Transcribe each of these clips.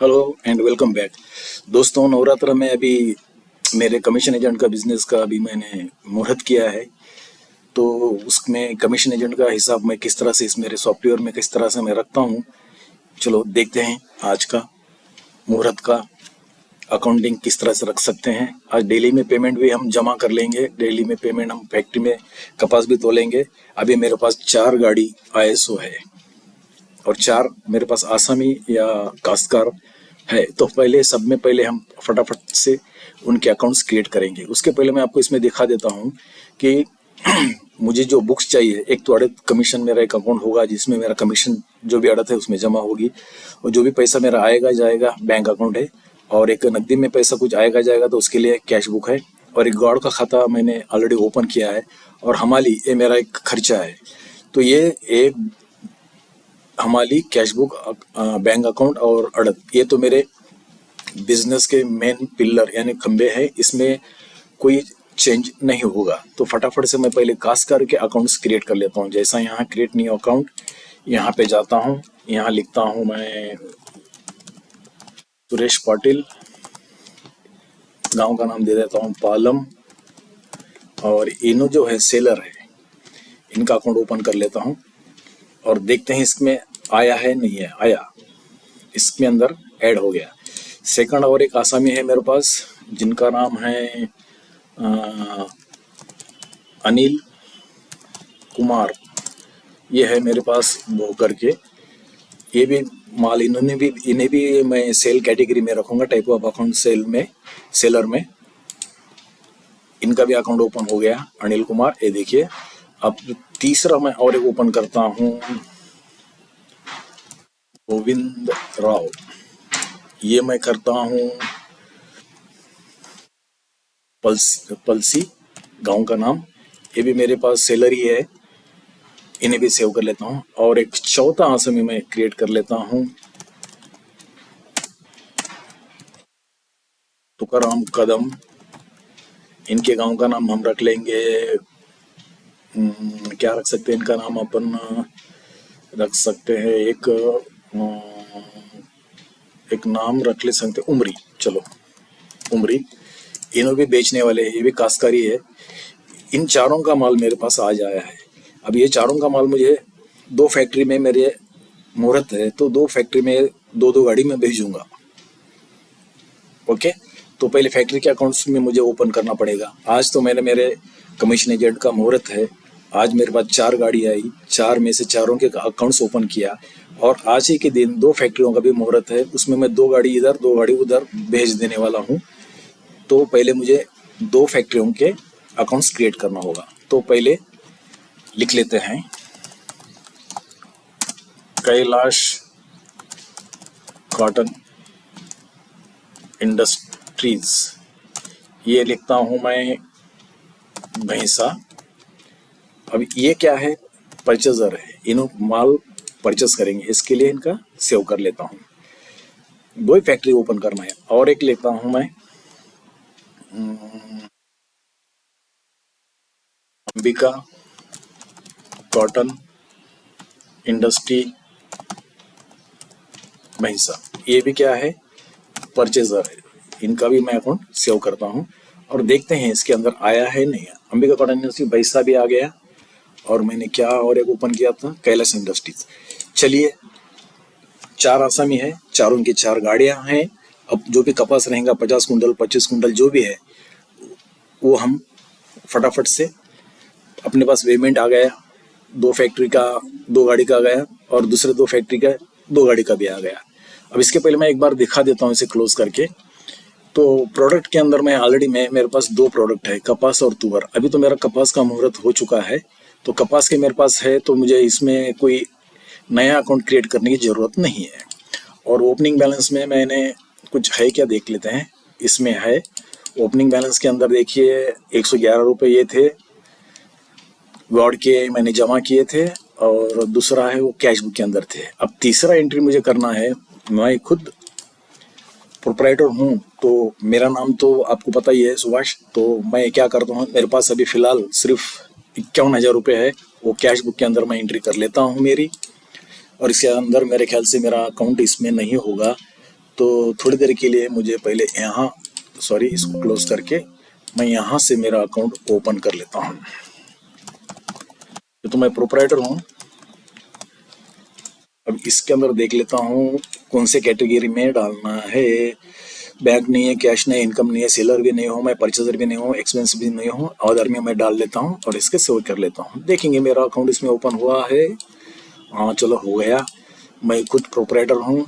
Hello and welcome back. दोस्तों, नवरात्र में अभी मेरे कमीशन एजेंट का बिजनेस का अभी मैंने मुहूर्त किया है। तो उसमें कमीशन एजेंट का हिसाब मैं किस तरह से इस मेरे सॉफ्टवेयर में किस तरह से मैं रखता हूँ, चलो देखते हैं। आज का मुहूर्त का अकाउंटिंग किस तरह से रख सकते हैं। आज डेली में पेमेंट भी हम जमा कर लेंगे। डेली में पेमेंट हम फैक्ट्री में कपास भी तोलेंगे। अभी मेरे पास 4 गाड़ी ISO है और 4 मेरे पास आसामी या काश्तकार है। तो सब में पहले हम फटाफट से उनके अकाउंट्स क्रिएट करेंगे। उसके पहले मैं आपको इसमें दिखा देता हूँ कि मुझे जो बुक्स चाहिए। एक तो अड़त कमीशन मेरा एक अकाउंट होगा जिसमें मेरा कमीशन जो भी अड़त है उसमें जमा होगी, और जो भी पैसा मेरा आएगा जाएगा बैंक अकाउंट है। और एक नकदी में पैसा कुछ आएगा जाएगा तो उसके लिए कैश बुक है। और एक गॉड का खाता मैंने ऑलरेडी ओपन किया है। और हमाली ये मेरा एक खर्चा है। तो ये एक हमाली कैश बुक, बैंक अकाउंट और अड़त, ये तो मेरे बिजनेस के मेन पिलर यानी खंबे हैं। इसमें कोई चेंज नहीं होगा। तो फटाफट से मैं पहले काश्तकार के अकाउंट्स क्रिएट कर लेता हूँ। जैसा यहाँ क्रिएट न्यू अकाउंट, यहाँ पे जाता हूँ, यहाँ लिखता हूँ मैं सुरेश पाटिल, गांव का नाम दे देता हूँ पालम, और इनो जो है सेलर है, इनका अकाउंट ओपन कर लेता हूँ और देखते हैं इसमें आया है नहीं है। आया, इसमें अंदर ऐड हो गया। सेकंड और एक आसामी है मेरे पास जिनका नाम है अनिल कुमार। ये है मेरे पास भोकर के। ये भी माल इन्हें भी मैं सेल कैटेगरी में रखूंगा, टाइप ऑफ अकाउंट सेलर में। इनका भी अकाउंट ओपन हो गया, अनिल कुमार। ये देखिए। अब तीसरा मैं और एक ओपन करता हूँ, गोविंद राव। ये मैं करता हूँ पलसी, गांव का नाम। ये भी मेरे पास सेलर ही है, इन्हें भी सेव कर लेता हूँ। और एक चौथा आसामी मैं क्रिएट कर लेता हूँ, तुकाराम कदम। इनके गांव का नाम हम रख लेंगे, क्या रख सकते हैं इनका नाम अपन रख सकते हैं, एक नाम रख ले सकते, उमरी। चलो उमरी। इन्हों भी बेचने वाले हैं, ये भी काश्तकारी है। इन चारों का माल मेरे पास आज आया है। अब ये चारों का माल मुझे 2 फैक्ट्री में मेरे मुहूर्त है, तो 2 फैक्ट्री में 2-2 गाड़ी में भेजूंगा। ओके। तो पहले फैक्ट्री के अकाउंट्स में मुझे ओपन करना पड़ेगा। आज तो मैंने मेरे कमीशन एजेंट का मुहूर्त है। आज मेरे पास 4 गाड़ी आई, 4 में से चारों के अकाउंट्स ओपन किया। और आज ही के दिन 2 फैक्ट्रियों का भी मुहूर्त है, उसमें मैं 2 गाड़ी इधर 2 गाड़ी उधर भेज देने वाला हूँ। तो पहले मुझे 2 फैक्ट्रियों के अकाउंट्स क्रिएट करना होगा। तो पहले लिख लेते हैं, कैलाश कॉटन इंडस्ट्रीज। ये लिखता हूं मैं भैंसा। अब ये क्या है, परचेजर है, इन्हों माल परचेस करेंगे, इसके लिए इनका सेव कर लेता हूं। 2 ही फैक्ट्री ओपन करना है। और एक लेता हूं मैं अंबिका कॉटन इंडस्ट्री भैंसा। ये भी क्या है, परचेजर है। इनका भी मैं अकाउंट सेव करता हूं और देखते हैं इसके अंदर आया है नहीं है। अंबिका कॉटन इंडस्ट्री भैंसा भी आ गया। और मैंने क्या और एक ओपन किया था, कैलाश इंडस्ट्रीज। चलिए, 4 आसामी है, चारों की 4 गाड़ियां हैं। अब जो भी कपास रहेगा 50 कुंटल 25 कुंटल जो भी है, वो हम फटाफट से, अपने पास पेमेंट आ गया। 2 फैक्ट्री का 2 गाड़ी का आ गया और दूसरे 2 फैक्ट्री का 2 गाड़ी का भी आ गया। अब इसके पहले मैं एक बार दिखा देता हूँ इसे क्लोज करके। तो प्रोडक्ट के अंदर मैं ऑलरेडी मेरे पास 2 प्रोडक्ट है, कपास और तुअर। अभी तो मेरा कपास का मुहूर्त हो चुका है, तो कपास के मेरे पास है, तो मुझे इसमें कोई नया अकाउंट क्रिएट करने की ज़रूरत नहीं है। और ओपनिंग बैलेंस में मैंने कुछ है क्या देख लेते हैं। इसमें है ओपनिंग बैलेंस के अंदर देखिए 111 रुपये ये थे गॉड के, मैंने जमा किए थे। और दूसरा है वो कैश बुक के अंदर थे। अब तीसरा एंट्री मुझे करना है। मैं खुद प्रोप्राइटर हूँ, तो मेरा नाम तो आपको पता ही है, सुभाष। तो मैं क्या करता हूँ, मेरे पास अभी फ़िलहाल सिर्फ 51,000 रुपये है, वो कैश बुक के अंदर मैं एंट्री कर लेता हूँ मेरी। और इसके अंदर मेरे ख्याल से मेरा अकाउंट इसमें नहीं होगा, तो थोड़ी देर के लिए मुझे पहले यहाँ इसको क्लोज करके मैं यहाँ से मेरा अकाउंट ओपन कर लेता हूँ। तो मैं प्रोपराइटर हूँ। अब इसके अंदर देख लेता हूँ कौन से कैटेगरी में डालना है। बैंक नहीं है, कैश नहीं है, इनकम नहीं है, सेलर भी नहीं हूँ, मैं परचेजर भी नहीं हूँ, एक्सपेंस भी नहीं हूँ, अदर में मैं डाल लेता हूँ और इसके सेव कर लेता हूँ। देखेंगे मेरा अकाउंट इसमें ओपन हुआ है। हाँ चलो हो गया। मैं खुद प्रोपराइटर हूँ।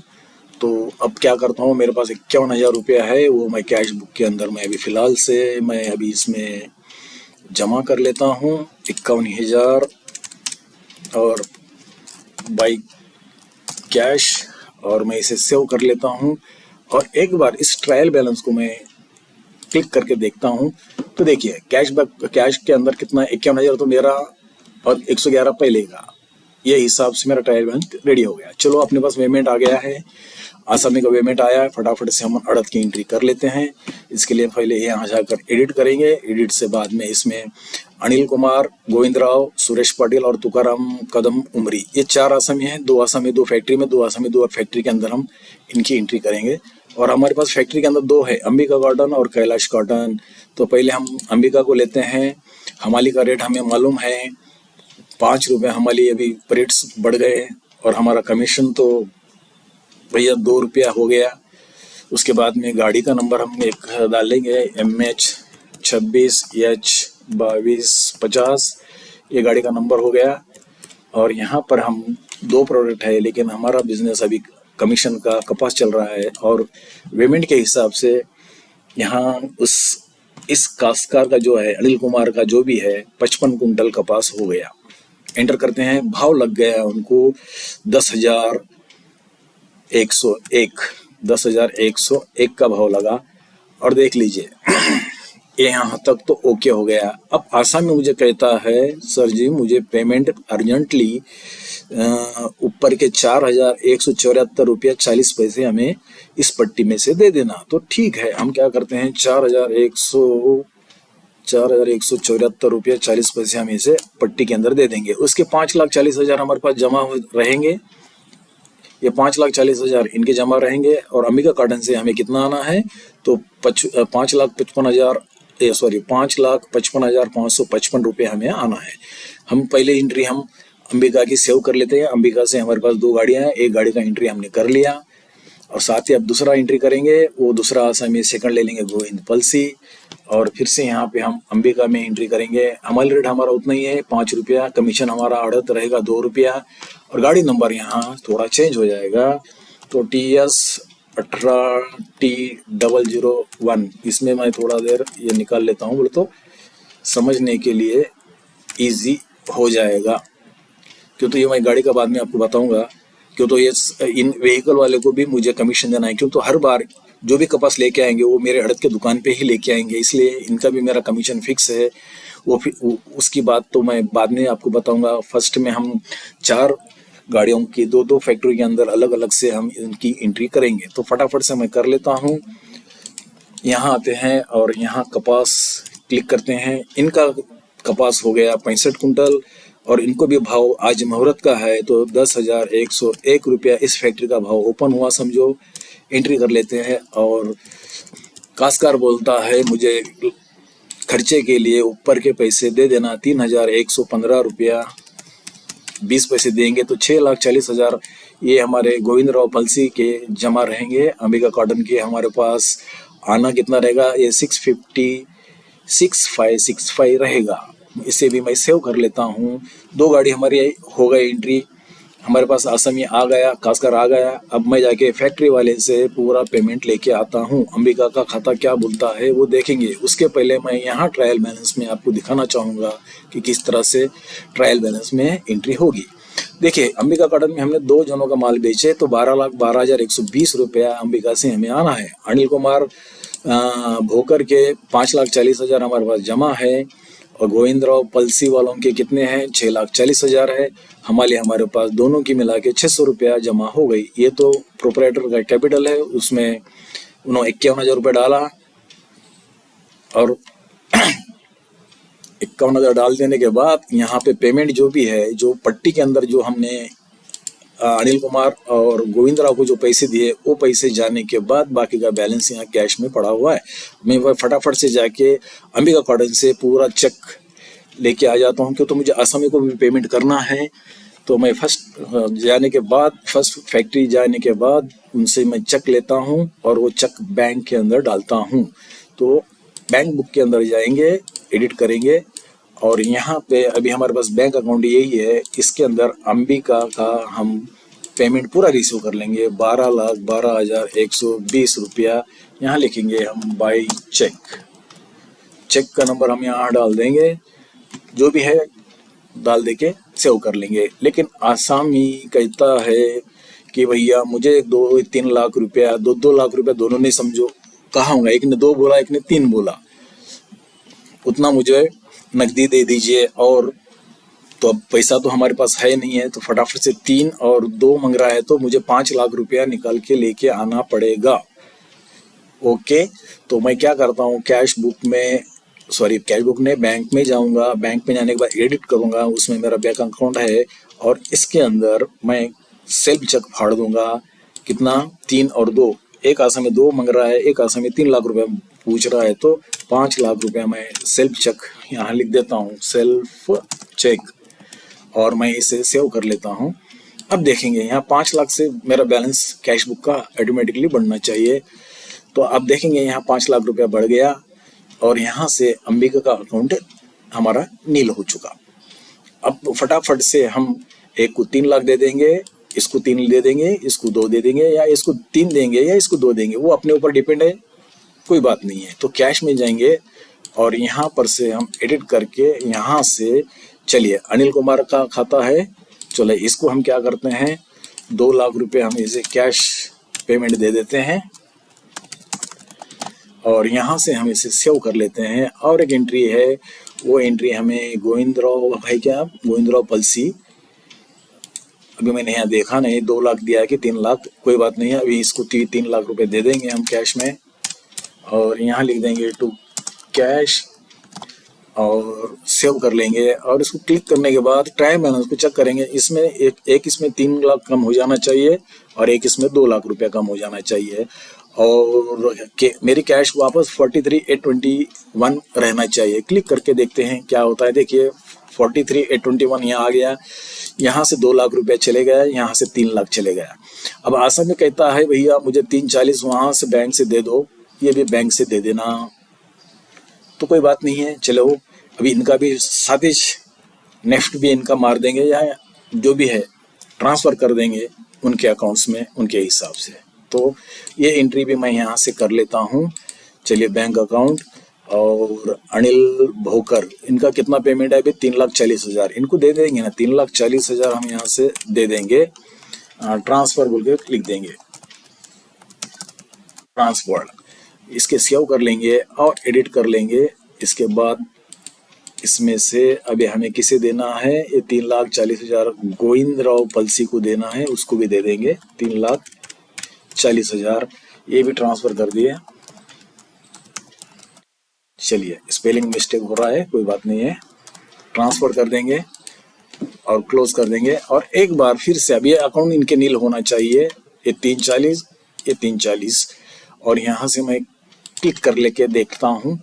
तो अब क्या करता हूँ, मेरे पास 51,000 रुपया है, वो मैं कैश बुक के अंदर मैं अभी फ़िलहाल से मैं अभी इसमें जमा कर लेता हूँ 51,000 और बाई कैश, और मैं इसे सेव कर लेता हूँ। और एक बार इस ट्रायल बैलेंस को मैं क्लिक करके देखता हूँ तो देखिए कैश के अंदर कितना 51,000 तो मेरा और 111 पहले का, ये हिसाब से मेरा ट्रायल बैलेंस रेडी हो गया। चलो अपने पास पेमेंट आ गया है, आसामी का पेमेंट आया है, फटाफट से हम अड़द की एंट्री कर लेते हैं। इसके लिए पहले यहाँ जाकर एडिट करेंगे, एडिट से बाद में इसमें अनिल कुमार, गोविंद राव, सुरेश पाटिल और तुकाराम कदम उमरी, ये 4 आसामी हैं। 2 आसामी 2 फैक्ट्री में, 2 आसामी 2 फैक्ट्री के अंदर हम इनकी एंट्री करेंगे। और हमारे पास फैक्ट्री के अंदर 2 है, अंबिका कॉटन और कैलाश कॉटन। तो पहले हम अंबिका को लेते हैं। हमाली का रेट हमें मालूम है 5 रुपये, हमाली अभी रेट्स बढ़ गए और हमारा कमीशन तो भैया 2 रुपया हो गया। उसके बाद में गाड़ी का नंबर हम एक डालेंगे MH26H2250, ये गाड़ी का नंबर हो गया। और यहाँ पर हम 2 प्रोडक्ट है, लेकिन हमारा बिजनेस अभी कमीशन का कपास चल रहा है और पेमेंट के हिसाब से यहाँ इस काश्तकार का जो है अनिल कुमार का जो भी है 55 कुंटल कपास हो गया। एंटर करते हैं, भाव लग गया उनको 10,101 का भाव लगा। और देख लीजिए ये यहाँ तक तो ओके हो गया। अब आसामी मुझे कहता है सर जी मुझे पेमेंट अर्जेंटली ऊपर के 4,174 रुपया 40 पैसे हमें इस पट्टी में से दे देना। तो ठीक है, हम क्या करते हैं 4,174 रुपया 40 पैसे हम इसे पट्टी के अंदर दे देंगे। उसके 5,40,000 हमारे पास जमा रहेंगे, ये 5,40,000 इनके जमा रहेंगे। और अंबिका कॉटन से हमें कितना आना है तो 5,55,555 रुपये हमें आना है। हम पहले एंट्री हम अंबिका की सेव कर लेते हैं। अंबिका से हमारे पास 2 गाड़ियां हैं, एक गाड़ी का एंट्री हमने कर लिया और साथ ही अब दूसरा एंट्री करेंगे, वो दूसरा आसामी सेकंड ले लेंगे गोविंद पलसी। और फिर से यहाँ पे हम अंबिका में एंट्री करेंगे। अमल रेट हमारा उतना ही है 5 रुपया, कमीशन हमारा अड़त रहेगा 2 रुपया और गाड़ी नंबर यहाँ थोड़ा चेंज हो जाएगा तो TS18T001, इसमें मैं थोड़ा देर ये निकाल लेता हूँ बोले तो समझने के लिए इजी हो जाएगा। क्यों तो ये मैं गाड़ी का बाद में आपको बताऊंगा। क्यों तो ये इन व्हीकल वाले को भी मुझे कमीशन देना है, क्यों तो हर बार जो भी कपास लेके आएंगे वो मेरे अड़द के दुकान पे ही लेके आएंगे, इसलिए इनका भी मेरा कमीशन फिक्स है। उसकी बात तो मैं बाद में आपको बताऊंगा। फर्स्ट में हम 4 गाड़ियों की 2-2 फैक्ट्री के अंदर अलग अलग से हम इनकी एंट्री करेंगे। तो फटाफट से मैं कर लेता हूँ। यहाँ आते हैं और यहाँ कपास क्लिक करते हैं। इनका कपास हो गया 65 कुंटल और इनको भी भाव आज मुहूर्त का है तो 10,101 रुपया इस फैक्ट्री का भाव ओपन हुआ समझो। एंट्री कर लेते हैं और काश्तकार बोलता है मुझे खर्चे के लिए ऊपर के पैसे दे देना 3,115 रुपया 20 पैसे देंगे तो 6,40,000 ये हमारे गोविंद राव पलसी के जमा रहेंगे। अंबिका कॉटन के हमारे पास आना कितना रहेगा, ये 650,6565 रहेगा। इसे भी मैं सेव कर लेता हूँ। 2 गाड़ी हमारी हो गई एंट्री, हमारे पास आसामी आ गया, काश्तकार आ गया। अब मैं जाके फैक्ट्री वाले से पूरा पेमेंट लेके आता हूँ। अंबिका का खाता क्या बोलता है वो देखेंगे। उसके पहले मैं यहाँ ट्रायल बैलेंस में आपको दिखाना चाहूँगा कि किस तरह से ट्रायल बैलेंस में एंट्री होगी। देखिए अंबिका कॉटन में हमने 2 जनों का माल बेचे तो 12,12,120 रुपया अंबिका से हमें आना है। अनिल कुमार भोकर के 5,40,000 हमारे पास जमा है और गोविंद राव पलसी वालों के कितने हैं 6,40,000 है। हमारे पास दोनों की मिला के 600 रुपया जमा हो गई। ये तो प्रोपराइटर का कैपिटल है, उसमें उन्होंने 51,000 रुपये डाला और 51,000 डाल देने के बाद यहाँ पे पेमेंट जो भी है जो पट्टी के अंदर जो हमने अनिल कुमार और गोविंद राव को जो पैसे दिए वो पैसे जाने के बाद बाकी का बैलेंस यहाँ कैश में पड़ा हुआ है। मैं वह फटाफट से जाके अंबिका कॉटन से पूरा चेक लेके आ जाता हूँ, क्यों तो मुझे असमी को भी पेमेंट करना है। तो मैं फर्स्ट फैक्ट्री जाने के बाद उनसे मैं चेक लेता हूँ और वो चेक बैंक के अंदर डालता हूँ। तो बैंक बुक के अंदर जाएंगे, एडिट करेंगे और यहाँ पे अभी हमारे पास बैंक अकाउंट यही है, इसके अंदर अंबिका का हम पेमेंट पूरा रिसीव कर लेंगे। 12,12,120 रुपया यहाँ लिखेंगे हम बाई चेक। चेक का नंबर हम यहाँ डाल देंगे, जो भी है डाल दे के सेव कर लेंगे। लेकिन आसामी कहता है कि भैया मुझे 2-3 लाख रुपया 2-2 लाख रुपया दोनों ने समझो कहा होगा, एक ने 2 बोला एक ने 3 बोला, उतना मुझे नकदी दे दीजिए। और तो अब पैसा तो हमारे पास है नहीं है, तो फटाफट से 3 और 2 मंग रहा है, तो मुझे 5 लाख रुपया निकाल के लेके आना पड़ेगा। ओके, तो मैं क्या करता हूँ, कैश बुक ने बैंक में जाऊंगा। बैंक में जाने के बाद एडिट करूंगा, उसमें मेरा बैंक अकाउंट है और इसके अंदर मैं सेल्फ चेक फाड़ दूंगा। कितना, 3 और 2, एक आसामी 2 मंग रहा है, एक आसामी 3 लाख रुपया पूछ रहा है, तो 5 लाख रुपया मैं सेल्फ चेक यहाँ लिख देता हूँ, सेल्फ चेक, और मैं इसे सेव कर लेता हूँ। अब देखेंगे यहाँ 5 लाख से मेरा बैलेंस कैश बुक का ऑटोमेटिकली बढ़ना चाहिए। तो अब देखेंगे यहाँ 5 लाख रुपया बढ़ गया और यहाँ से अंबिका का अकाउंट हमारा नील हो चुका। अब फटाफट से हम एक को 3 लाख दे देंगे, इसको 3 दे देंगे, इसको 2 दे देंगे, या इसको 3 देंगे या इसको 2 देंगे, वो अपने ऊपर डिपेंड है, कोई बात नहीं है। तो कैश में जाएंगे और यहाँ पर से हम एडिट करके यहाँ से, चलिए अनिल कुमार का खाता है, चलो इसको हम क्या करते हैं, 2 लाख रुपए हम इसे कैश पेमेंट दे देते हैं और यहाँ से हम इसे सेव कर लेते हैं। और एक एंट्री है, वो एंट्री हमें गोविंदराव पलसी, अभी मैंने यहाँ देखा नहीं 2 लाख दिया है कि 3 लाख, कोई बात नहीं है, अभी इसको 3 लाख रुपए दे देंगे हम कैश में और यहाँ लिख देंगे टू कैश और सेव कर लेंगे। और इसको क्लिक करने के बाद ट्रायल बैलेंस को चेक करेंगे, इसमें एक इसमें 3 लाख कम हो जाना चाहिए और एक इसमें 2 लाख रुपया कम हो जाना चाहिए और मेरी कैश वापस 43,821 रहना चाहिए। क्लिक करके देखते हैं क्या होता है। देखिए 43,821 यहाँ आ गया, यहाँ से 2 लाख रुपया चले गया, यहाँ से 3 लाख चले गया। अब आसाम में कहता है भैया मुझे 340 वहाँ से बैंक से दे दो, ये भी बैंक से दे देना, तो कोई बात नहीं है। चलो अभी इनका भी साथिश नेफ्ट भी इनका मार देंगे या जो भी है ट्रांसफ़र कर देंगे उनके अकाउंट्स में उनके हिसाब से। तो ये एंट्री भी मैं यहाँ से कर लेता हूँ। चलिए बैंक अकाउंट और अनिल भोकर, इनका कितना पेमेंट है अभी, 3,40,000 इनको दे देंगे ना, 3,40,000 हम यहाँ से दे देंगे, ट्रांसफ़र बोल के लिख देंगे ट्रांसफर, इसके सेव कर लेंगे और एडिट कर लेंगे। इसके बाद इसमें से अभी हमें किसे देना है, ये 3,40,000 गोविंदराव पलसी को देना है, उसको भी दे देंगे 3,40,000, ये भी ट्रांसफर कर दिए। चलिए स्पेलिंग मिस्टेक हो रहा है, कोई बात नहीं है, ट्रांसफर कर देंगे और क्लोज कर देंगे। और एक बार फिर से अब ये अकाउंट इनके नील होना चाहिए, ये 340, ये 340, और यहाँ से मैं क्लिक कर लेके देखता हूँ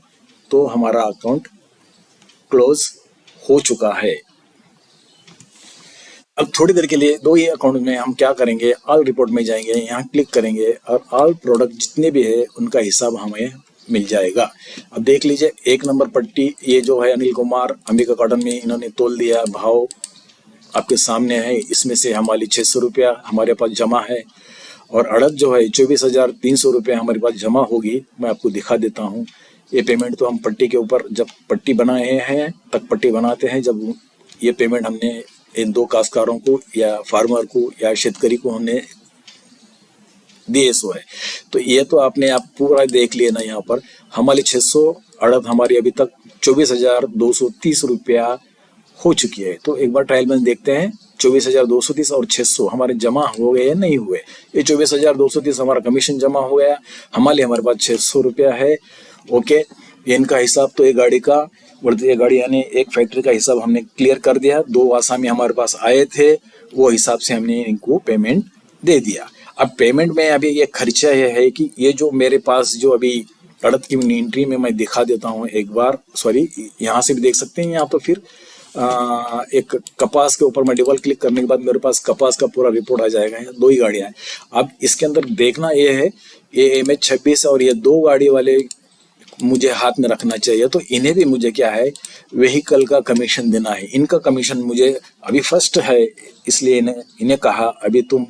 तो हमारा अकाउंट क्लोज हो चुका है। अब थोड़ी देर के लिए दो ही अकाउंट में हम क्या करेंगे, ऑल रिपोर्ट में जाएंगे, यहाँ क्लिक करेंगे और ऑल प्रोडक्ट जितने भी है उनका हिसाब हमें मिल जाएगा। अब देख लीजिए 1 नंबर पट्टी ये जो है अनिल कुमार अंबिका कॉटन में इन्होंने तोल दिया, भाव आपके सामने है, इसमें से हमारी 600 रुपया हमारे पास जमा है और अड़द जो है 24,300 रुपये हमारे पास जमा होगी। मैं आपको दिखा देता हूँ, ये पेमेंट तो हम पट्टी के ऊपर जब पट्टी बनाए हैं तक पट्टी बनाते हैं, जब ये पेमेंट हमने इन 2 काश्तकारों को या फार्मर को या शेतकरी को हमने दिए सो है। तो ये तो आपने आप पूरा देख लिया ना, यहाँ पर हमारी 600 अड़द हमारी अभी तक 24,230 रुपया हो चुकी है। तो एक बार ट्रायल बैलेंस देखते हैं, 24,230 और 600 हमारे जमा हो गए या नहीं हुए। ये 24,230 हमारा कमीशन जमा हो गया, हमारे पास 600 रुपया है। ओके, ये इनका हिसाब तो एक गाड़ी का बढ़ती है गाड़ी यानी एक फैक्ट्री का हिसाब हमने क्लियर कर दिया। 2 आसामी हमारे पास आए थे, वो हिसाब से हमने इनको पेमेंट दे दिया। अब पेमेंट में अभी ये खर्चा ये है कि ये जो मेरे पास जो अभी अड़द की एंट्री में मैं दिखा देता हूँ एक बार, सॉरी यहाँ से भी देख सकते हैं, या तो फिर एक कपास के ऊपर मैं डबल क्लिक करने के बाद मेरे पास कपास का पूरा रिपोर्ट आ जाएगा। दो ही गाड़ियां हैं। अब इसके अंदर देखना ये है, ये MH26 और ये दो गाड़ी वाले मुझे हाथ में रखना चाहिए। तो इन्हें भी मुझे क्या है, व्हीकल का कमीशन देना है। इनका कमीशन मुझे अभी फर्स्ट है, इसलिए इन्हें कहा अभी तुम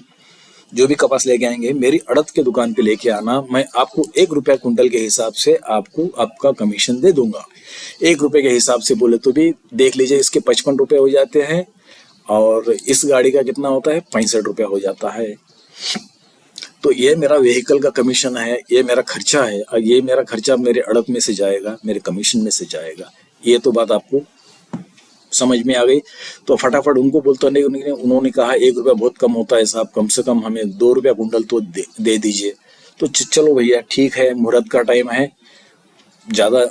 जो भी कपास लेके आएंगे मेरी अड़द के दुकान पे लेके आना, मैं आपको 1 रुपया कुंटल के हिसाब से आपको आपका कमीशन दे दूंगा। 1 रुपये के हिसाब से बोले तो भी देख लीजिए, इसके 55 रुपये हो जाते हैं और इस गाड़ी का कितना होता है, 65 रुपया हो जाता है। तो ये मेरा व्हीकल का कमीशन है, ये मेरा खर्चा है, और ये मेरा खर्चा मेरे अड़द में से जाएगा, मेरे कमीशन में से जाएगा। ये तो बात आपको समझ में आ गई। तो फटाफट उनको बोलते नहीं, उन्होंने कहा 1 रुपया बहुत कम होता है साहब, कम से कम हमें 2 रुपया कुंटल तो दे दीजिए। तो चलो भैया ठीक है, मुहूर्त का टाइम है, ज्यादा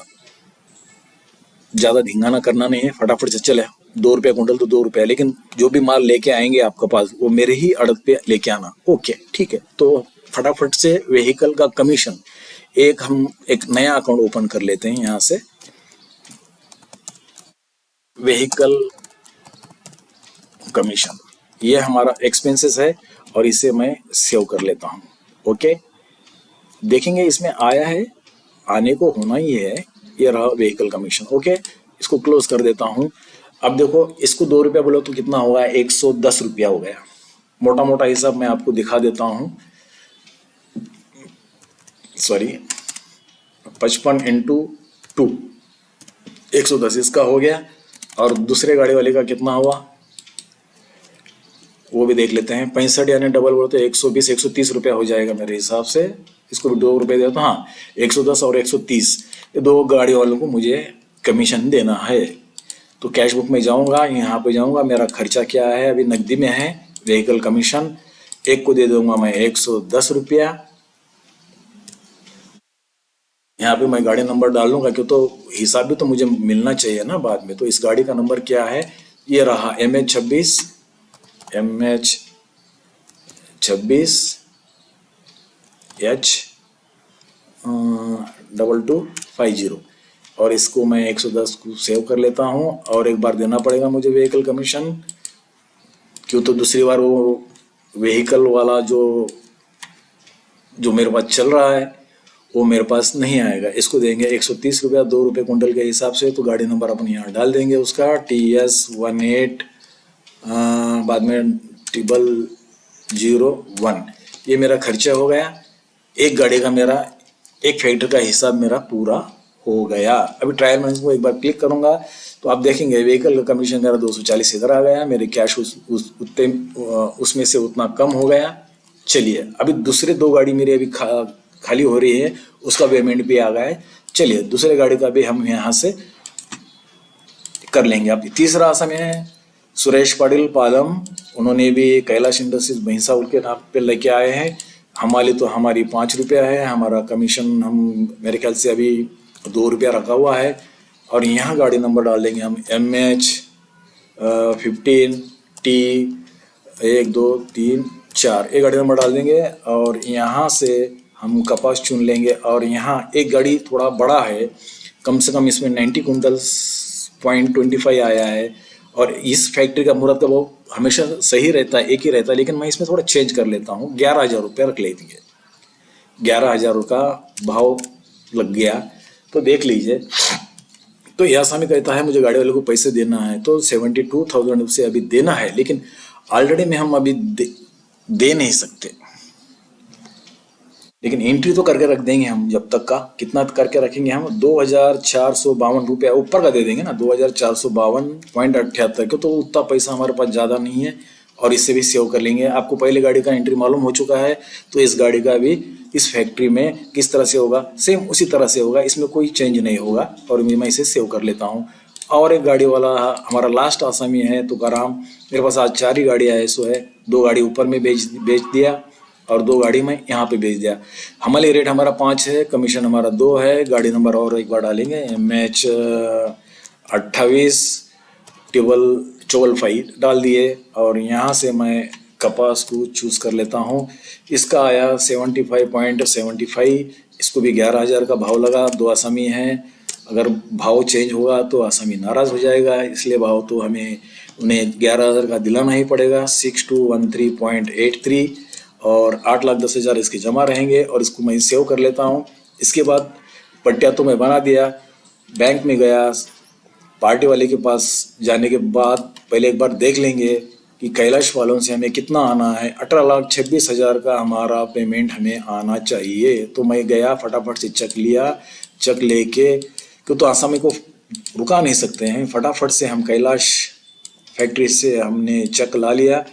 धिंगाना करना नहीं है, फटाफट से चले। 2 रुपया कुंटल तो 2 रुपया, लेकिन जो भी माल लेके आएंगे आपके पास वो मेरे ही अड़द पे लेके आना। ओके ठीक है। तो फटाफट से व्हीकल का कमीशन, हम एक नया अकाउंट ओपन कर लेते हैं यहाँ से, व्हीकल कमीशन, ये हमारा एक्सपेंसेस है और इसे मैं सेव कर लेता हूँ। ओके, देखेंगे इसमें आया है, आने को होना ही है। ये रहा व्हीकल कमीशन। ओके, इसको क्लोज कर देता हूँ। अब देखो, इसको 2 रुपया बोलो तो कितना होगा, 110 रुपया हो गया। मोटा मोटा हिसाब मैं आपको दिखा देता हूँ, सॉरी 55 × 2 110 इसका हो गया। और दूसरे गाड़ी वाले का कितना हुआ वो भी देख लेते हैं। 65 यानी डबल बोलो तो 120 130 रुपया हो जाएगा मेरे हिसाब से। इसको भी 2 रुपये देता, हाँ 110 और 130, ये दो गाड़ी वालों को मुझे कमीशन देना है। तो कैश बुक में जाऊंगा, यहाँ पे जाऊंगा, मेरा खर्चा क्या है, अभी नकदी में है व्हीकल कमीशन, एक को दे दूंगा मैं 110 रुपया। यहाँ पे मैं गाड़ी नंबर डाल लूंगा, क्यों तो हिसाब भी तो मुझे मिलना चाहिए ना बाद में। तो इस गाड़ी का नंबर क्या है, ये रहा MH26 H2250, और इसको मैं 110 को सेव कर लेता हूँ। और एक बार देना पड़ेगा मुझे व्हीकल कमीशन, क्यों तो दूसरी बार वो व्हीकल वाला जो मेरे पास चल रहा है वो मेरे पास नहीं आएगा। इसको देंगे 130 रुपया, 2 रुपये कुंटल के हिसाब से। तो गाड़ी नंबर अपन यहाँ डाल देंगे उसका, TS18 बाद में 0001। ये मेरा खर्चा हो गया, एक गाड़ी का मेरा, एक फैक्ट्री का हिसाब मेरा पूरा हो गया। अभी ट्रायल में इसको एक बार क्लिक करूंगा तो आप देखेंगे व्हीकल का कमीशन मेरा 240 इधर आ गया, मेरे कैश उसमें से उतना कम हो गया। चलिए, अभी दूसरे दो गाड़ी मेरी अभी खाली हो रही है, उसका पेमेंट भी आ गया है। चलिए दूसरे गाड़ी का भी हम यहाँ से कर लेंगे। अब तीसरा आसाम है सुरेश पाटिल पालम, उन्होंने भी कैलाश इंडस्ट्रीज भैंसाउल के नाम पे लेके आए हैं। हमारी 5 रुपया है, हमारा कमीशन हम मेरे ख्याल से अभी 2 रुपया रखा हुआ है। और यहाँ गाड़ी नंबर डाल देंगे हम MH15T 1 2 3 4, एक गाड़ी नंबर डाल देंगे। और यहाँ से हम कपास चुन लेंगे, और यहाँ एक गाड़ी थोड़ा बड़ा है, कम से कम इसमें 90 कुंटल 0.25 आया है। और इस फैक्ट्री का मुहूर्त का वो हमेशा सही रहता है, एक ही रहता है, लेकिन मैं इसमें थोड़ा चेंज कर लेता हूँ। 11,000 रुपया रख लेंगे, 11,000 का भाव लग गया। तो देख लीजिए, तो यह आसामी कहता है मुझे गाड़ी वाले को पैसे देना है, तो 72,000 उसे अभी देना है, लेकिन ऑलरेडी में हम अभी दे नहीं सकते, लेकिन एंट्री तो करके रख देंगे हम। जब तक का कितना करके रखेंगे हम, 2,452 रुपया ऊपर का दे देंगे ना, 2,452.78, क्यों तो उतना पैसा हमारे पास ज़्यादा नहीं है। और इससे भी सेव कर लेंगे। आपको पहले गाड़ी का एंट्री मालूम हो चुका है, तो इस गाड़ी का भी इस फैक्ट्री में किस तरह से होगा, सेम उसी तरह से होगा, इसमें कोई चेंज नहीं होगा। और मैं इसे सेव कर लेता हूँ। और एक गाड़ी वाला हमारा लास्ट आसामी है तुकाराम, मेरे पास आज 4 ही गाड़ियाँ है, सो है 2 गाड़ी ऊपर में बेच दिया और 2 गाड़ी में यहाँ पे भेज दिया। हमारे रेट हमारा 5 है, कमीशन हमारा 2 है। गाड़ी नंबर और एक बार डालेंगे, MH28 12 डाल दिए और यहाँ से मैं कपास को चूज कर लेता हूँ। इसका आया 75.75, इसको भी 11,000 का भाव लगा। 2 आसामी हैं, अगर भाव चेंज होगा तो आसामी नाराज हो जाएगा, इसलिए भाव तो हमें उन्हें 11,000 का दिलाना ही पड़ेगा। 6213.83 और 8,10,000 इसके जमा रहेंगे और इसको मैं सेव कर लेता हूँ। इसके बाद पट्टिया तो मैं बना दिया। बैंक में गया, पार्टी वाले के पास जाने के बाद पहले एक बार देख लेंगे कि कैलाश वालों से हमें कितना आना है। 18,26,000 का हमारा पेमेंट हमें आना चाहिए। तो मैं गया, फटाफट से चेक लिया। चेक लेके क्यों तो आसामी को रुका नहीं सकते हैं, फटाफट से हम कैलाश फैक्ट्री से हमने चेक ला लिया,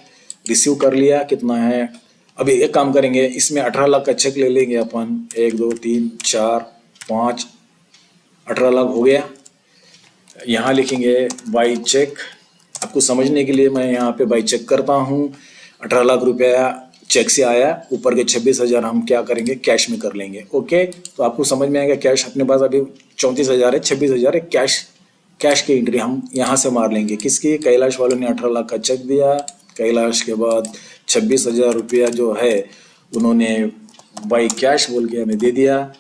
रिसीव कर लिया। कितना है, अभी एक काम करेंगे, इसमें 18 लाख का चेक ले लेंगे अपन। 1 2 3 4 5 18 लाख हो गया। यहाँ लिखेंगे बाई चेक। आपको समझने के लिए मैं यहाँ पे बाई चेक करता हूँ। 18 लाख रुपया चेक से आया, ऊपर के 26,000 हम क्या करेंगे, कैश में कर लेंगे। ओके, तो आपको समझ में आएगा। कैश अपने पास अभी 34,000 है, 26,000 है कैश की एंट्री हम यहाँ से मार लेंगे। किसकी, कैलाश वालों ने 18 लाख का चेक दिया। कैलाश के बाद 26,000 रुपया जो है उन्होंने बाई कैश बोल के हमें दे दिया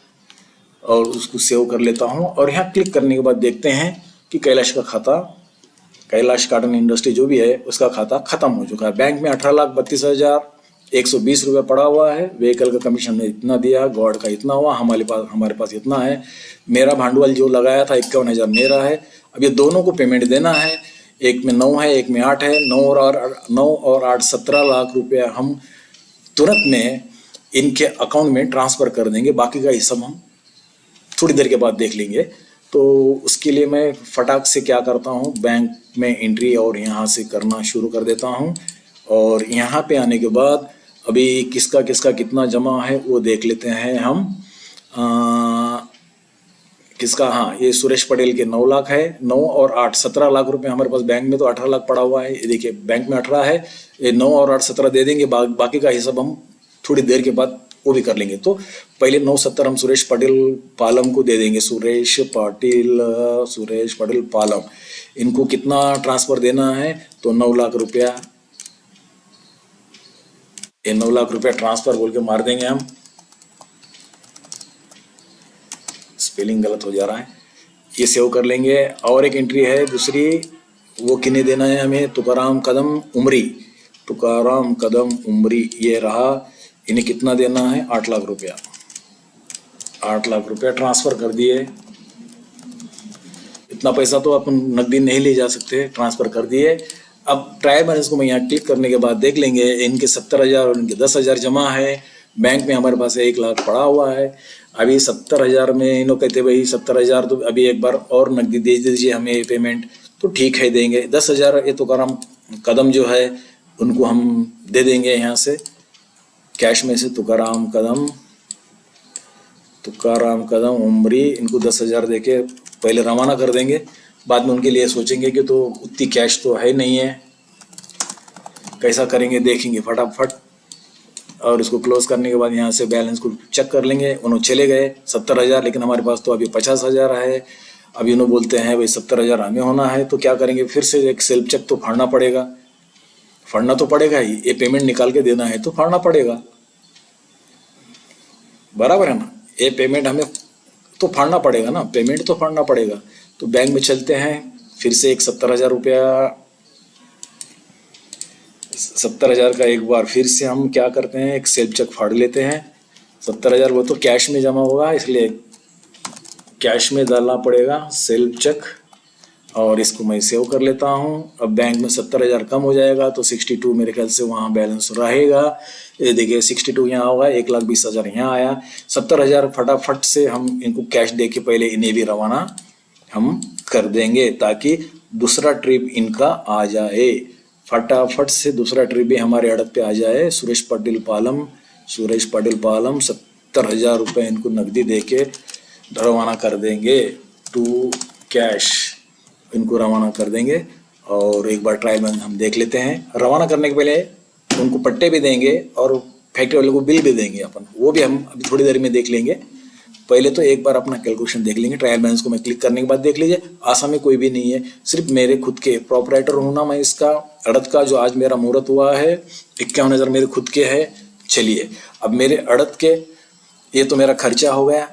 और उसको सेव कर लेता हूँ। और यहाँ क्लिक करने के बाद देखते हैं कि कैलाश का खाता, कैलाश कॉटन इंडस्ट्री जो भी है उसका खाता खत्म हो चुका है। बैंक में 18,32,120 रुपये पड़ा हुआ है। व्हीकल का कमीशन ने इतना दिया, गॉड का इतना हुआ, हमारे पास इतना है। मेरा भांडवल जो लगाया था 51,000 मेरा है। अब ये दोनों को पेमेंट देना है, एक में 9 है, एक में 8 है। 9 और 8 17 लाख रुपया हम तुरंत में इनके अकाउंट में ट्रांसफर कर देंगे। बाकी का हिसाब हम थोड़ी देर के बाद देख लेंगे। तो उसके लिए मैं फटाक से क्या करता हूँ, बैंक में एंट्री और यहाँ से करना शुरू कर देता हूँ। और यहाँ पे आने के बाद अभी किसका किसका कितना जमा है वो देख लेते हैं हम। किसका, हाँ, ये सुरेश पटेल के 9 लाख है। 9 और 8 17 लाख रुपए हमारे पास। बैंक में तो 18 लाख पड़ा हुआ है, ये देखिए बैंक में 18 है। ये 9 और 8 17 दे देंगे, बाकी का हिसाब हम थोड़ी देर के बाद वो भी कर लेंगे। तो पहले 9 70 हम सुरेश पटेल पालम को दे देंगे। सुरेश पटेल पालम, इनको कितना ट्रांसफर देना है, तो 9 लाख रुपया। ये 9 लाख रुपया ट्रांसफर बोल के मार देंगे हम। स्पेलिंग गलत हो जा रहा है, ये सेव कर लेंगे। और एक एंट्री है दूसरी, वो किन्हें देना है हमें, तुकाराम कदम उमरी, ये रहा। इन्हें कितना देना है, 8 लाख रुपया। 8 लाख रुपया ट्रांसफर कर दिए। इतना पैसा तो अपन नकदी नहीं ले जा सकते, ट्रांसफर कर दिए। अब ट्रायल बैलेंस को मैं यहाँ क्लिक करने के बाद देख लेंगे, इनके 70,000 और इनके 10,000 जमा है। बैंक में हमारे पास 1 लाख पड़ा हुआ है। अभी 70,000 में इन्हों कहते भाई 70,000 तो अभी एक बार और नकदी दे दीजिए हमें ये पेमेंट, तो ठीक है देंगे। 10,000 ये तुकाराम कदम जो है उनको हम दे देंगे यहाँ से कैश में से। तुकाराम कदम उमरी, इनको 10,000 दे के पहले रवाना कर देंगे। बाद में उनके लिए सोचेंगे कि तो उतनी कैश तो है नहीं है, कैसा करेंगे देखेंगे फटाफट। और इसको क्लोज करने के बाद यहाँ से बैलेंस को चेक कर लेंगे। उन्होंने चले गए 70,000, लेकिन हमारे पास तो अभी 50,000 है। अभी उन्होंने बोलते हैं भाई 70,000 हमें होना है, तो क्या करेंगे, फिर से एक सेल्फ चेक तो फाड़ना तो पड़ेगा ही। ये पेमेंट निकाल के देना है तो फाड़ना पड़ेगा, बराबर है ना। ये पेमेंट हमें तो फाड़ना पड़ेगा ना, पेमेंट तो फाड़ना पड़ेगा। तो बैंक में चलते हैं, फिर से एक 70,000 रुपया, 70,000 का एक बार फिर से हम क्या करते हैं, एक सेल्फ चेक फाड़ लेते हैं। 70,000 वो तो कैश में जमा होगा, इसलिए कैश में डालना पड़ेगा सेल्फ चेक। और इसको मैं सेव कर लेता हूँ। अब बैंक में 70,000 कम हो जाएगा तो 62 मेरे ख्याल से वहाँ बैलेंस रहेगा। ये देखिए 62 यहाँ होगा, 1,20,000 यहाँ आया। 70,000 फटाफट से हम इनको कैश दे के पहले इन्हें भी रवाना हम कर देंगे, ताकि दूसरा ट्रिप इनका आ जाए। फटाफट से दूसरा ट्रिप भी हमारे अड़क पे आ जाए। सुरेश पटेल पालम 70,000 रुपये इनको नकदी दे के रवाना कर देंगे टू कैश, इनको रवाना कर देंगे। और एक बार ट्रायल में हम देख लेते हैं। रवाना करने के पहले उनको पट्टे भी देंगे और फैक्ट्री वाले को बिल भी देंगे अपन, वो भी हम अभी थोड़ी देर में देख लेंगे। पहले तो एक बार अपना कैलकुलेशन देख लेंगे, ट्रायल बैलेंस को मैं क्लिक करने के बाद देख लीजिए, आसामी कोई भी नहीं है, सिर्फ मेरे खुद के प्रोपराइटर हूं ना मैं इसका, अड़द का जो आज मेरा मुहूर्त हुआ है 51,000 मेरे खुद के है। चलिए अब मेरे अड़द के ये तो मेरा खर्चा हो गया,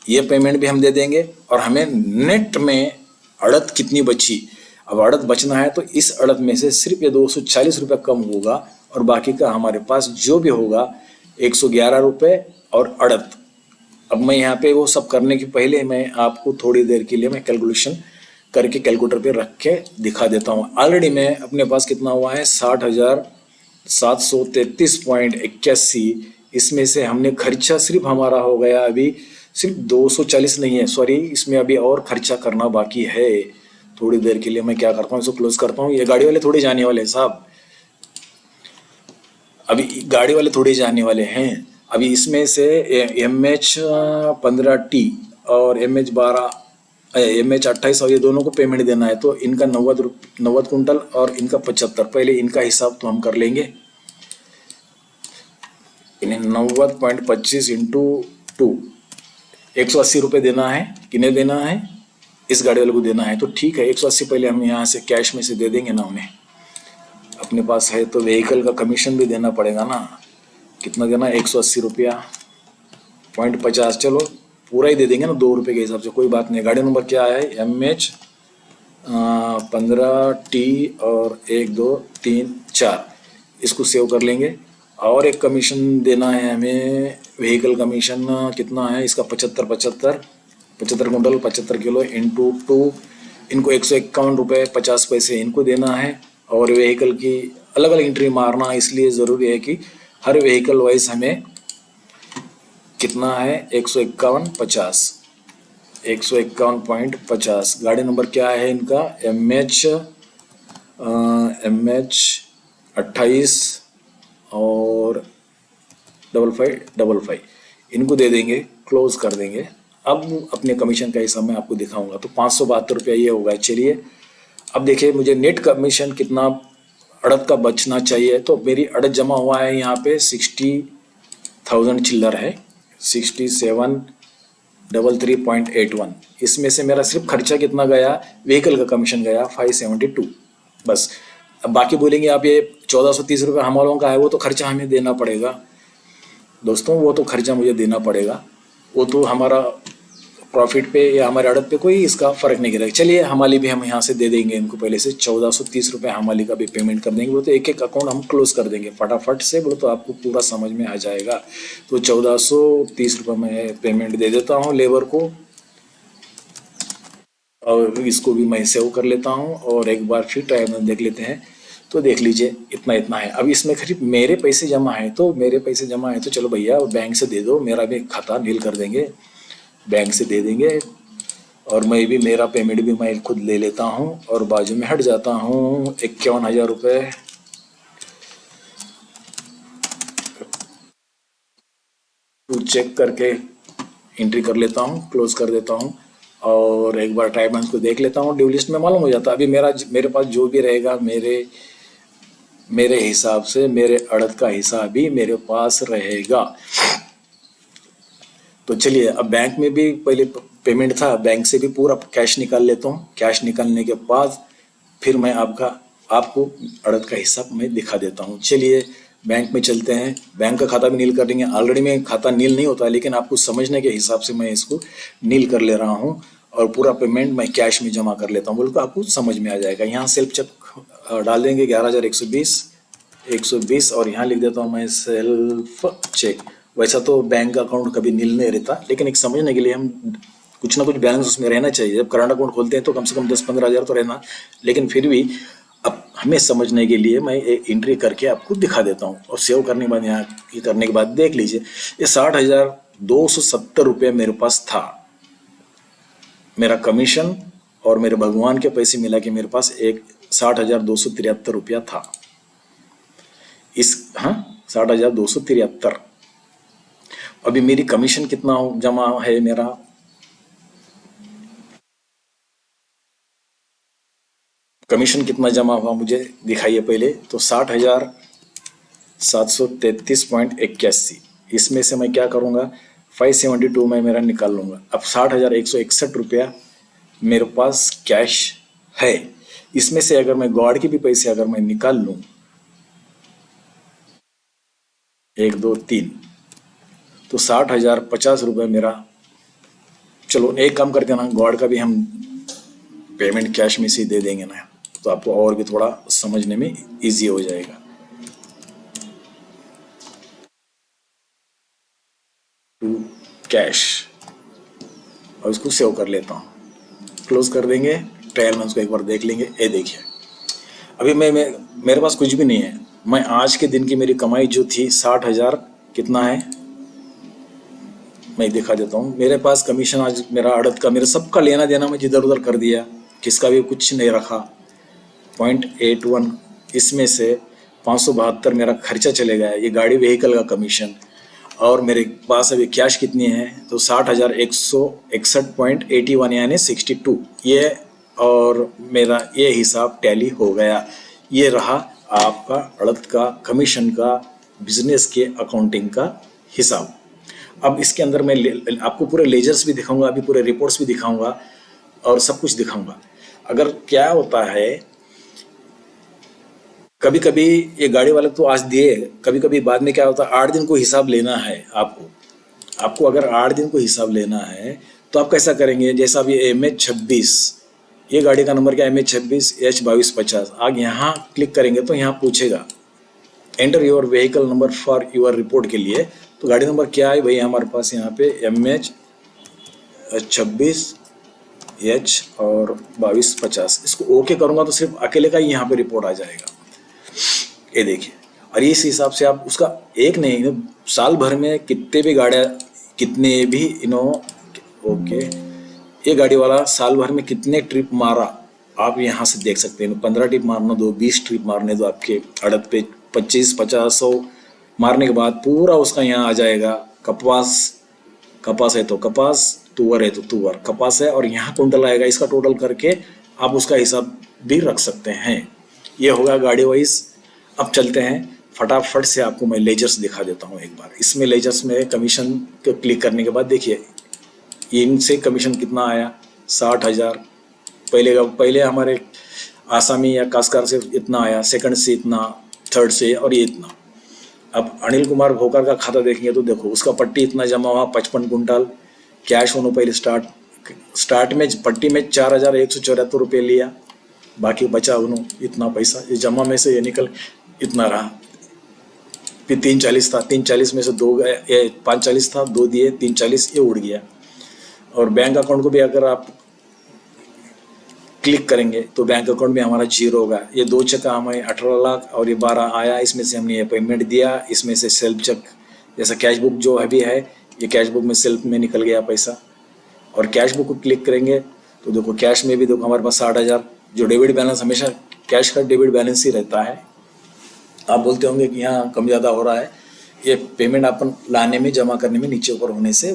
ये पेमेंट भी हम दे देंगे और हमें नेट में अड़द कितनी बची, अब अड़द बचना है तो इस अड़द में से सिर्फ ये 240 रुपये कम होगा और बाकी का हमारे पास जो भी होगा 111 रुपये और अड़द। अब मैं यहाँ पे वो सब करने के पहले मैं आपको थोड़ी देर के लिए मैं कैलकुलेशन करके कैलकुलेटर पे रख के दिखा देता हूँ। ऑलरेडी मैं अपने पास कितना हुआ है 60,733.81, इसमें से हमने खर्चा सिर्फ हमारा हो गया अभी सिर्फ 240 नहीं है, सॉरी इसमें अभी और खर्चा करना बाकी है। थोड़ी देर के लिए मैं क्या करता हूँ इसको क्लोज करता हूँ, ये गाड़ी वाले थोड़े जाने वाले हैं साहब, अभी गाड़ी वाले थोड़े जाने वाले हैं। अभी इसमें से MH15T और MH28 और ये दोनों को पेमेंट देना है, तो इनका 90 कुंटल और इनका 75। पहले इनका हिसाब तो हम कर लेंगे, इन्हें 90.25 इंटू 2 180 रुपये देना है, किन्हें देना है, इस गाड़ी वाले को देना है, तो ठीक है 180 पहले हम यहाँ से कैश में से दे देंगे ना उन्हें, अपने पास है तो व्हीकल का कमीशन भी देना पड़ेगा ना, कितना देना 180 रुपया .50, चलो पूरा ही दे देंगे ना 2 रुपये के हिसाब से, कोई बात नहीं। गाड़ी नंबर क्या है MH15T और 1 2 3 4, इसको सेव कर लेंगे। और एक कमीशन देना है हमें, व्हीकल कमीशन कितना है इसका 75 कुंटल 75 किलो इंटू 2, इनको 151 रुपये 50 पैसे इनको देना है। और व्हीकल की अलग अलग एंट्री मारना, इसलिए ज़रूरी है कि हर व्हीकल वाइज हमें कितना है 151.50। गाड़ी नंबर क्या है इनका MH28 और 5555, इनको दे देंगे, क्लोज कर देंगे। अब अपने कमीशन का हिसाब मैं आपको दिखाऊंगा, तो 572 रुपया ये होगा। चलिए अब देखिए मुझे नेट कमीशन कितना अड़द का बचना चाहिए, तो मेरी अड़द जमा हुआ है यहाँ पे 60,000 चिल्लर है, 6733.81, इसमें से मेरा सिर्फ खर्चा कितना गया, व्हीकल का कमीशन गया 572 बस। अब बाकी बोलेंगे आप ये 1430 रुपये हम वालों का है, वो तो खर्चा हमें देना पड़ेगा दोस्तों, वो तो खर्चा मुझे देना पड़ेगा, वो तो हमारा प्रॉफिट पे या हमारे अड़द पे कोई इसका फर्क नहीं गिरेगा। चलिए हमाली भी हम यहाँ से दे देंगे इनको, पहले से 1430 रुपये हमाली का भी पेमेंट कर देंगे, वो तो एक एक अकाउंट हम क्लोज कर देंगे फटाफट से, बोलो तो आपको पूरा समझ में आ जाएगा। तो 1430 रुपये मैं पेमेंट दे देता हूँ लेबर को, और इसको भी मैं सेव कर लेता हूँ और एक बार फिर ट्रायल में देख लेते हैं। तो देख लीजिए इतना इतना है। अब इसमें खरीद मेरे पैसे जमा है, तो मेरे पैसे जमा है तो चलो भैया बैंक से दे दो, मेरा भी खाता नील कर देंगे, बैंक से दे देंगे, और मैं भी मेरा पेमेंट भी मैं खुद ले लेता हूँ और बाजू में हट जाता हूँ 51,000 रुपये। तो चेक करके एंट्री कर लेता हूँ, क्लोज कर देता हूँ और एक बार ट्राई बैलेंस को देख लेता हूँ, ड्यू लिस्ट में मालूम हो जाता है। अभी मेरे पास जो भी रहेगा मेरे हिसाब से मेरे अड़द का हिसाब भी मेरे पास रहेगा। तो चलिए अब बैंक में भी पहले पेमेंट था, बैंक से भी पूरा कैश निकाल लेता हूँ, कैश निकालने के बाद फिर मैं आपको अड़द का हिसाब मैं दिखा देता हूँ। चलिए बैंक में चलते हैं, बैंक का खाता भी नील कर देंगे। ऑलरेडी में खाता नील नहीं होता, लेकिन आपको समझने के हिसाब से मैं इसको नील कर ले रहा हूँ और पूरा पेमेंट मैं कैश में जमा कर लेता हूँ, बोल को आपको समझ में आ जाएगा। यहाँ सेल्फ चेक डाल देंगे 11,120 और यहाँ लिख देता हूँ मैं सेल्फ चेक। वैसा तो बैंक अकाउंट कभी नील नहीं रहता, लेकिन एक समझने के लिए हम कुछ ना कुछ बैलेंस उसमें रहना चाहिए। जब करंट अकाउंट खोलते हैं तो कम से कम 10-15 हज़ार तो रहना, लेकिन फिर भी अब हमें समझने के लिए मैं एक एंट्री करके आपको दिखा देता हूँ। और सेव करने के बाद यहाँ ये करने के बाद देख लीजिए, ये 60,270 रुपये मेरे पास था, मेरा कमीशन और मेरे भगवान के पैसे मिला के मेरे पास एक 60,273 रुपया था। 60,273। अभी मेरी कमीशन कितना जमा है, मेरा कमीशन कितना जमा हुआ मुझे दिखाइए पहले। तो 60,733.81, इसमें से मैं क्या करूँगा 572 में मेरा निकाल लूँगा। अब 60,161 रुपया मेरे पास कैश है। इसमें से अगर मैं गॉड के भी पैसे अगर मैं निकाल लूँ, 1 2 3, तो 60,050 रुपये मेरा। चलो एक काम करते हैं ना, गॉड का भी हम पेमेंट कैश में से ही दे देंगे ना, तो आपको और भी थोड़ा समझने में इजी हो जाएगा। टू कैश, और इसको सेव कर लेता हूँ, क्लोज कर देंगे। ट्रायल में उसको एक बार देख लेंगे। ये देखिए, अभी मैं मेरे पास कुछ भी नहीं है। मैं आज के दिन की मेरी कमाई जो थी 60,000 कितना है मैं दिखा देता हूँ। मेरे पास कमीशन आज मेरा अड़द का, मेरा सबका लेना देना मैं जिधर उधर कर दिया, किसका भी कुछ नहीं रखा। 0.81, इसमें से 572 मेरा खर्चा चले गया, ये गाड़ी व्हीकल का कमीशन। और मेरे पास अभी कैश कितनी है, तो 60,161.81 यानी 62 ये, और मेरा ये हिसाब टैली हो गया। ये रहा आपका अड़द का कमीशन का बिजनेस के अकाउंटिंग का हिसाब। अब इसके अंदर मैं आपको पूरे लेजर्स भी दिखाऊंगा, अभी पूरे रिपोर्ट्स भी दिखाऊंगा और सब कुछ दिखाऊंगा। अगर क्या होता है, कभी कभी ये गाड़ी वाले तो आज दिए, कभी कभी बाद में क्या होता है, 8 दिन को हिसाब लेना है आपको अगर 8 दिन को हिसाब लेना है तो आप कैसा करेंगे, जैसा अभी MH26, ये गाड़ी का नंबर क्या, MH26H2250। आगे यहाँ क्लिक करेंगे तो यहाँ पूछेगा enter your vehicle number for your report के लिए। तो गाड़ी नंबर क्या है भाई, हमारे पास यहाँ पे MH26H और 2250। इसको ओके करूँगा तो सिर्फ अकेले का ही यहाँ पे रिपोर्ट आ जाएगा। ये देखिए, और इस हिसाब से आप उसका एक नहीं, साल भर में कितने भी गाड़ियाँ, कितने भी ओके, ये गाड़ी वाला साल भर में कितने ट्रिप मारा आप यहाँ से देख सकते हैं। 15 ट्रिप मारना दो, 20 ट्रिप मारने दो, आपके अड़द पे 25, 50, 100 मारने के बाद पूरा उसका यहाँ आ जाएगा। कपास है तो कपास, तुअर है तो तुअर, कपास है और यहाँ कुंटल आएगा। इसका टोटल करके आप उसका हिसाब भी रख सकते हैं। ये होगा गाड़ी वाइज। अब चलते हैं फटाफट से, आपको मैं लेजर्स दिखा देता हूँ एक बार। इसमें लेजर्स में कमीशन को क्लिक करने के बाद देखिए इनसे कमीशन कितना आया, 60,000। पहले हमारे आसामी या कास्कार से इतना आया, सेकंड से इतना, थर्ड से और ये इतना। अब अनिल कुमार भोकर का खाता देखेंगे तो देखो उसका पट्टी इतना जमा हुआ, 55 कुंटल कैश होने पहले स्टार्ट में पट्टी में 4,174 रुपये लिया, बाकी बचा उन्होंने इतना पैसा, ये जमा में से ये निकल इतना रहा। फिर 340 था, 340 में से 2 गए, 540 था, 2 दिए, 340 ये उड़ गया। और बैंक अकाउंट को भी अगर आप क्लिक करेंगे तो बैंक अकाउंट में हमारा 0 होगा। ये 2 चेक हमें 18 लाख और ये 12 आया, इसमें से हमने ये पेमेंट दिया, इसमें से सेल्फ चेक जैसा कैश बुक जो अभी है, ये कैश बुक में सेल्फ में निकल गया पैसा। और कैश बुक को क्लिक करेंगे तो देखो कैश में भी देखो हमारे पास 60,000, जो डेबिट बैलेंस हमेशा कैश का डेबिट बैलेंस ही रहता है। आप बोलते होंगे कि यहाँ कम ज़्यादा हो रहा है, ये पेमेंट अपन लाने में जमा करने में नीचे ऊपर होने से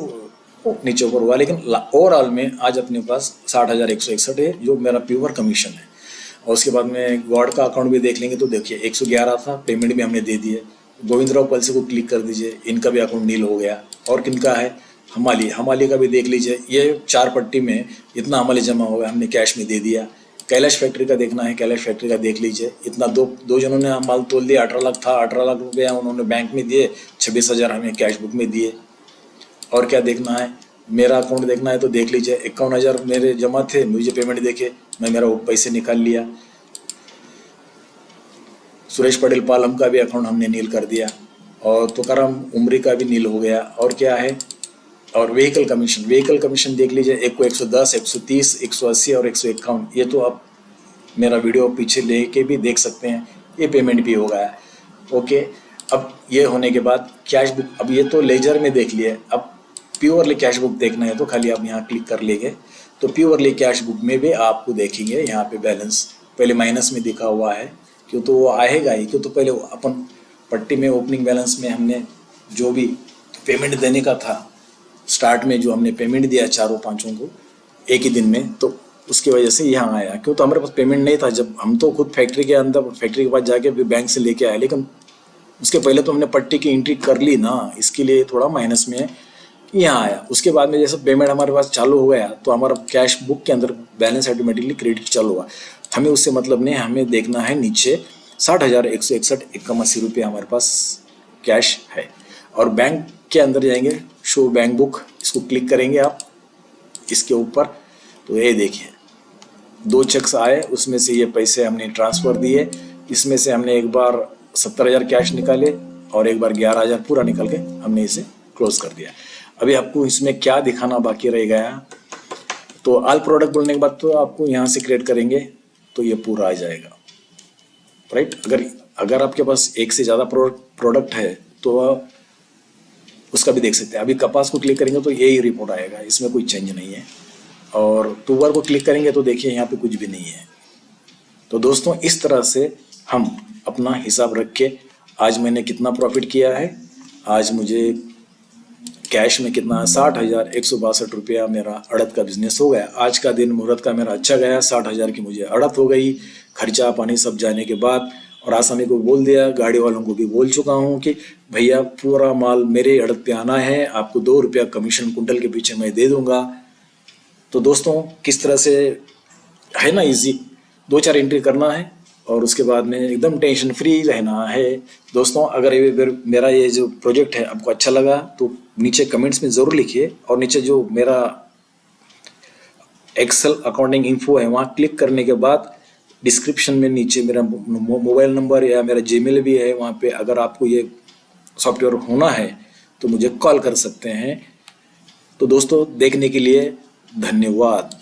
नीचे ऊपर हुआ, लेकिन ओवरऑल में आज अपने पास 60,161 है जो मेरा प्योर कमीशन है। और उसके बाद में गॉड का अकाउंट भी देख लेंगे तो देखिए 111 था, पेमेंट भी हमने दे दिए। गोविंदराव पल्से को क्लिक कर दीजिए, इनका भी अकाउंट नील हो गया। और किनका है, हमाली का भी देख लीजिए, ये 4 पट्टी में इतना हमाली जमा हुआ है, हमने कैश में दे दिया। कैलाश फैक्ट्री का देखना है, कैलाश फैक्ट्री का देख लीजिए, इतना दो जनों ने माल तोल दिया, 18 लाख था, 18 लाख रुपया उन्होंने बैंक में दिए, 26,000 हमें कैश बुक में दिए। और क्या देखना है, मेरा अकाउंट देखना है तो देख लीजिए, 51,000 मेरे जमा थे, मुझे पेमेंट देखे मैं मेरा वो पैसे निकाल लिया। सुरेश पटेल पालम का भी अकाउंट हमने नील कर दिया, और तुकाराम उमरी का भी नील हो गया। और क्या है, और व्हीकल कमीशन देख लीजिए, एक को 110, 130, 180 और 151। ये तो आप मेरा वीडियो पीछे लेके भी देख सकते हैं, ये पेमेंट भी हो गया है। ओके, अब ये होने के बाद कैश बुक, अब ये तो लेजर में देख लिए, अब प्योरली कैश बुक देखना है तो खाली आप यहाँ क्लिक कर लेंगे तो प्योरली कैश बुक में भी आपको देखेंगे यहाँ पे बैलेंस पहले माइनस में दिखा हुआ है, क्यों तो वो आएगा ही, क्यों तो पहले अपन पट्टी में ओपनिंग बैलेंस में हमने जो भी पेमेंट देने का था स्टार्ट में, जो हमने पेमेंट दिया 4-5 को एक ही दिन में, तो उसकी वजह से यहाँ आया। क्यों तो हमारे पास पेमेंट नहीं था, जब हम तो खुद फैक्ट्री के अंदर फैक्ट्री के पास जाके बैंक से लेके आए, लेकिन उसके पहले तो हमने पट्टी की एंट्री कर ली ना, इसके लिए थोड़ा माइनस में यहाँ आया। उसके बाद में जैसे पेमेंट हमारे पास चालू हो गया तो हमारा कैश बुक के अंदर बैलेंस ऑटोमेटिकली क्रेडिट चालू हुआ। हमें उससे मतलब नहीं, हमें देखना है नीचे 60,161.81 रुपये हमारे पास कैश है। और बैंक के अंदर जाएंगे, शो बैंक बुक, इसको क्लिक करेंगे आप इसके ऊपर, तो ये देखिए 2 चेक्स आए, उसमें से ये पैसे हमने ट्रांसफ़र दिए। इसमें से हमने एक बार 70,000 कैश निकाले और एक बार 11,000 पूरा निकल के हमने इसे क्लोज कर दिया। अभी आपको इसमें क्या दिखाना बाकी रह गया, तो ऑल प्रोडक्ट बोलने के बाद तो आपको यहाँ से क्रिएट करेंगे तो ये पूरा आ जाएगा, राइट। अगर आपके पास एक से ज़्यादा प्रोडक्ट है तो उसका भी देख सकते हैं। अभी कपास को क्लिक करेंगे तो यही रिपोर्ट आएगा, इसमें कोई चेंज नहीं है। और टूबर को क्लिक करेंगे तो देखिए यहाँ पे कुछ भी नहीं है। तो दोस्तों इस तरह से हम अपना हिसाब रख के, आज मैंने कितना प्रॉफिट किया है, आज मुझे कैश में कितना, 60,162 रुपया मेरा अड़द का बिजनेस हो गया। आज का दिन मुहूर्त का मेरा अच्छा गया, 60,000 की मुझे अड़द हो गई, खर्चा पानी सब जाने के बाद। और आसामी को बोल दिया, गाड़ी वालों को भी बोल चुका हूँ कि भैया पूरा माल मेरे अड़द पे आना है, आपको 2 रुपया कमीशन कुंटल के पीछे मैं दे दूंगा। तो दोस्तों किस तरह से है ना, इजी 2-4 एंट्री करना है और उसके बाद में एकदम टेंशन फ्री रहना है। दोस्तों अगर मेरा ये जो प्रोजेक्ट है आपको अच्छा लगा तो नीचे कमेंट्स में ज़रूर लिखिए, और नीचे जो मेरा एक्सेल अकाउंटिंग इन्फो है वहाँ क्लिक करने के बाद डिस्क्रिप्शन में नीचे मेरा मोबाइल नंबर या मेरा जीमेल भी है, वहाँ पे अगर आपको ये सॉफ्टवेयर होना है तो मुझे कॉल कर सकते हैं। तो दोस्तों देखने के लिए धन्यवाद।